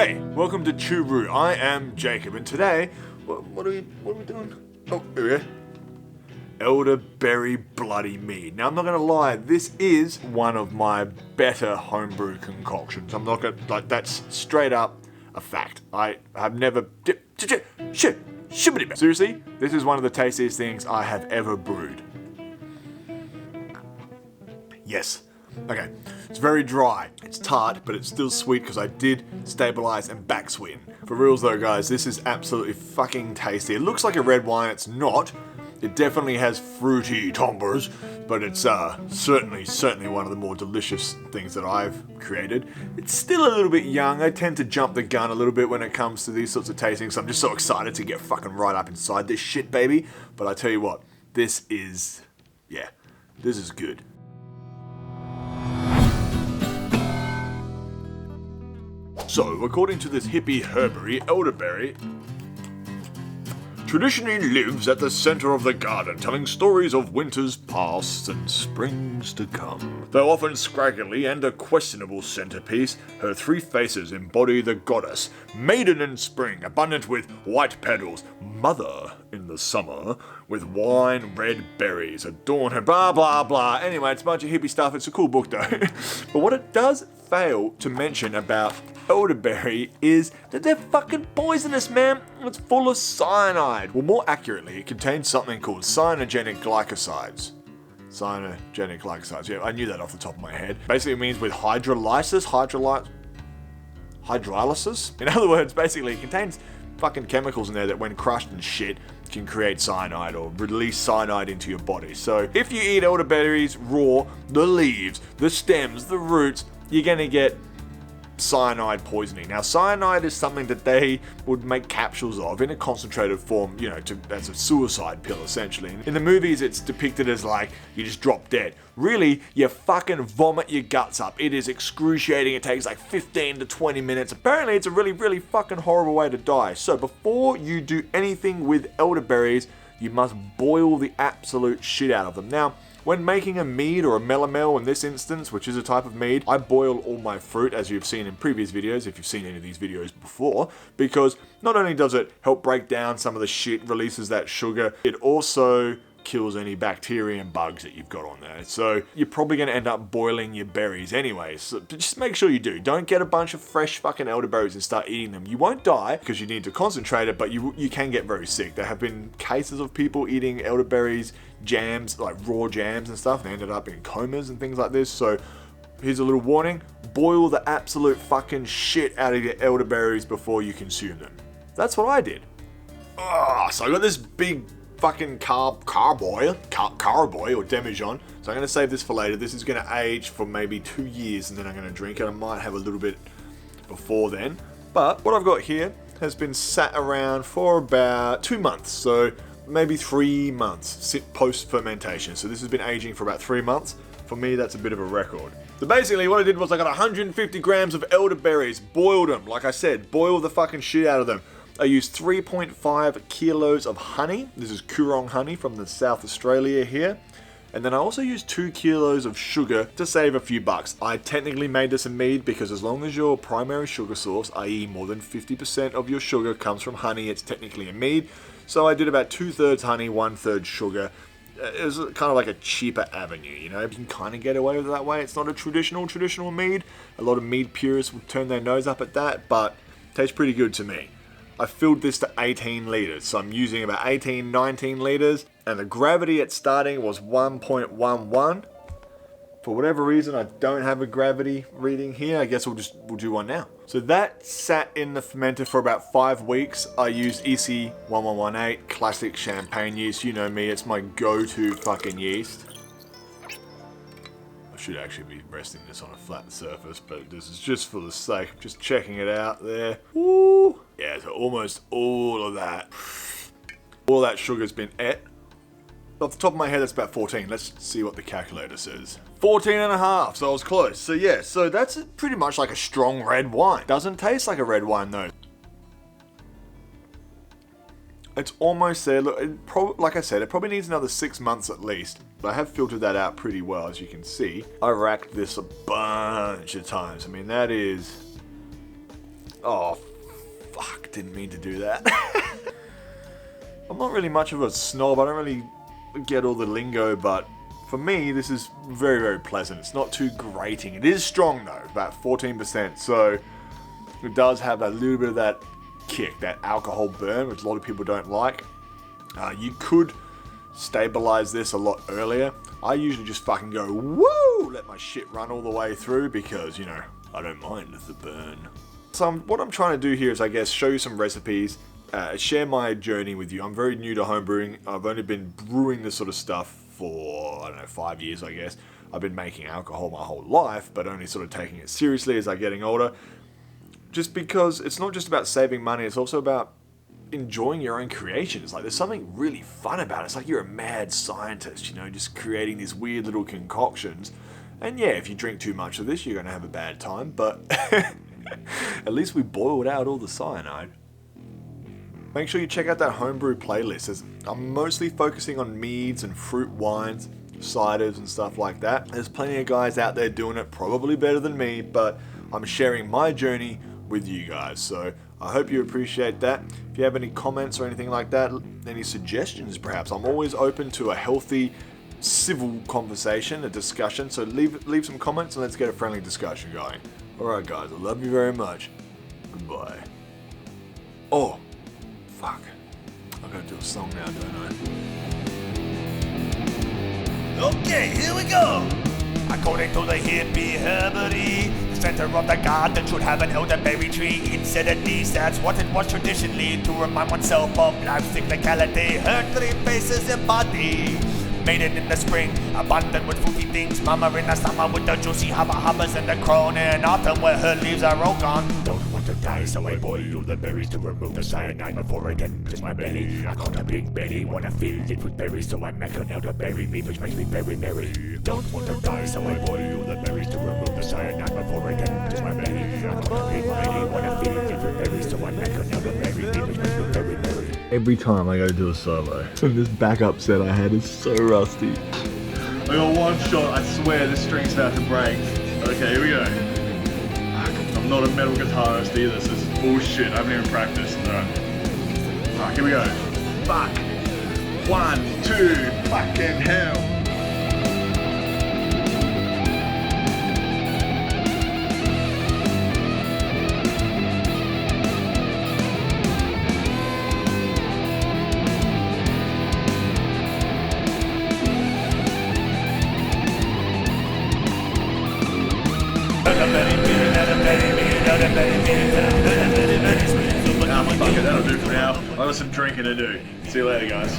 Hey, welcome to Choo. I am Jacob, and today, what are we doing? Oh, here we go. Elderberry bloody mead. Now, I'm not gonna lie, this is one of my better homebrew concoctions. I'm not gonna, that's straight up a fact. I have never, seriously, this is one of the tastiest things I have ever brewed. Yes. Okay, it's very dry, it's tart, but it's still sweet because I did stabilize and back sweeten. For reals though guys, this is absolutely fucking tasty. It looks like a red wine, it's not. It definitely has fruity timbres, but it's certainly one of the more delicious things that I've created. It's still a little bit young. I tend to jump the gun a little bit when it comes to these sorts of tastings, so I'm just so excited to get fucking right up inside this shit, baby. But I tell you what, this is good. So, according to this hippie herbery, elderberry traditionally lives at the center of the garden, telling stories of winters past and springs to come. Though often scraggly and a questionable centerpiece, her three faces embody the goddess, maiden in spring, abundant with white petals, mother in the summer, with wine red berries, adorn her, blah blah blah. Anyway, it's a bunch of hippie stuff, it's a cool book though. But what it does fail to mention about elderberry is that they're fucking poisonous, man. It's full of cyanide. Well, more accurately, it contains something called cyanogenic glycosides. Cyanogenic glycosides. Yeah, I knew that off the top of my head. Basically, it means with hydrolysis. In other words, basically, it contains fucking chemicals in there that when crushed and shit can create cyanide or release cyanide into your body. So if you eat elderberries raw, the leaves, the stems, the roots, you're gonna get cyanide poisoning. Now, cyanide is something that they would make capsules of in a concentrated form, as a suicide pill, essentially. In the movies, it's depicted as like, you just drop dead. Really, you fucking vomit your guts up. It is excruciating. It takes like 15 to 20 minutes. Apparently, it's a really, really fucking horrible way to die. So before you do anything with elderberries, you must boil the absolute shit out of them. Now, when making a mead or a melomel in this instance, which is a type of mead, I boil all my fruit, as you've seen in previous videos, if you've seen any of these videos before, because not only does it help break down some of the shit, releases that sugar, it also kills any bacteria and bugs that you've got on there. So you're probably going to end up boiling your berries anyways. So just make sure you do. Don't get a bunch of fresh fucking elderberries and start eating them. You won't die because you need to concentrate it, but you can get very sick. There have been cases of people eating elderberries, jams, like raw jams and stuff, and ended up in comas and things like this. So here's a little warning. Boil the absolute fucking shit out of your elderberries before you consume them. That's what I did. So I got this big fucking carboy or demijohn. So I'm going to save this for later. This is going to age for maybe 2 years and then I'm going to drink it. I might have a little bit before then. But what I've got here has been sat around for about 2 months. So maybe 3 months post fermentation. So this has been aging for about 3 months. For me, that's a bit of a record. So basically what I did was I got 150 grams of elderberries, boiled them. Like I said, boil the fucking shit out of them. I used 3.5 kilos of honey. This is Coorong honey from the South Australia here. And then I also used 2 kilos of sugar to save a few bucks. I technically made this a mead because as long as your primary sugar source, i.e. more than 50% of your sugar comes from honey, it's technically a mead. So I did about 2/3 honey, 1/3 sugar. It was kind of like a cheaper avenue, you can kind of get away with it that way. It's not a traditional mead. A lot of mead purists would turn their nose up at that, but it tastes pretty good to me. I filled this to 18 litres, so I'm using about 18, 19 litres, and the gravity at starting was 1.11. For whatever reason, I don't have a gravity reading here. I guess we'll do one now. So that sat in the fermenter for about 5 weeks. I used EC1118, classic champagne yeast. You know me, it's my go-to fucking yeast. I should actually be resting this on a flat surface, but this is just for the sake of just checking it out there. Woo! Yeah, so almost all of that sugar's been ate. Off the top of my head, that's about 14. Let's see what the calculator says. 14 and a half, so I was close. So yeah, so that's pretty much like a strong red wine. Doesn't taste like a red wine though. It's almost there. Look, like I said, it probably needs another 6 months at least. But I have filtered that out pretty well, as you can see. I racked this a bunch of times. I mean, that is Oh, fuck, didn't mean to do that. I'm not really much of a snob, I don't really get all the lingo, but for me, this is very, very pleasant. It's not too grating. It is strong though, about 14%, so it does have a little bit of that kick, that alcohol burn, which a lot of people don't like. You could stabilize this a lot earlier. I usually just fucking go, woo, let my shit run all the way through because, you know, I don't mind the burn. So what I'm trying to do here is, I guess, show you some recipes, share my journey with you. I'm very new to homebrewing. I've only been brewing this sort of stuff for, I don't know, 5 years, I guess. I've been making alcohol my whole life, but only sort of taking it seriously as I'm getting older. Just because it's not just about saving money, it's also about enjoying your own creations. Like, there's something really fun about it. It's like you're a mad scientist, you know, just creating these weird little concoctions. And yeah, if you drink too much of this, you're going to have a bad time, but at least we boiled out all the cyanide. Make sure you check out that homebrew playlist, as I'm mostly focusing on meads and fruit wines, ciders and stuff like that. There's plenty of guys out there doing it probably better than me, but I'm sharing my journey with you guys, so I hope you appreciate that. If you have any comments or anything like that, any suggestions perhaps, I'm always open to a healthy, civil conversation, a discussion, so leave some comments and let's get a friendly discussion going. Alright guys, I love you very much. Goodbye. Oh, fuck. I gotta do a song now, don't I? Okay, here we go. According to the hippie herbery, the center of the garden should have an elderberry tree. Instead, at least that's what it was traditionally, to remind oneself of life's cyclicality. Her three faces embody maiden in the spring, abundant with fruity things. Mama in the summer with the juicy hubba-hubbas, and the crone in autumn where her leaves are all gone. Don't want to die, so I boil the berries to remove the cyanide before it enters my belly. I got a big belly, wanna fill it with berries, so I make an elderberry mead, which makes me very merry. Don't want to die, so I boil the berries to remove the cyanide before it enters my belly. I got a big belly, wanna fill it with berries, so I make an elderberry mead, which makes me very merry. Every time I go to do a solo, this backup set I had is so rusty. I got one shot, I swear this string's about to break. Okay, here we go. I'm not a metal guitarist either, so this is bullshit. I haven't even practiced. Alright, here we go. Fuck. 1, 2, fucking hell. Fuck it, that'll do for now. I've got some drinking to do. See you later, guys.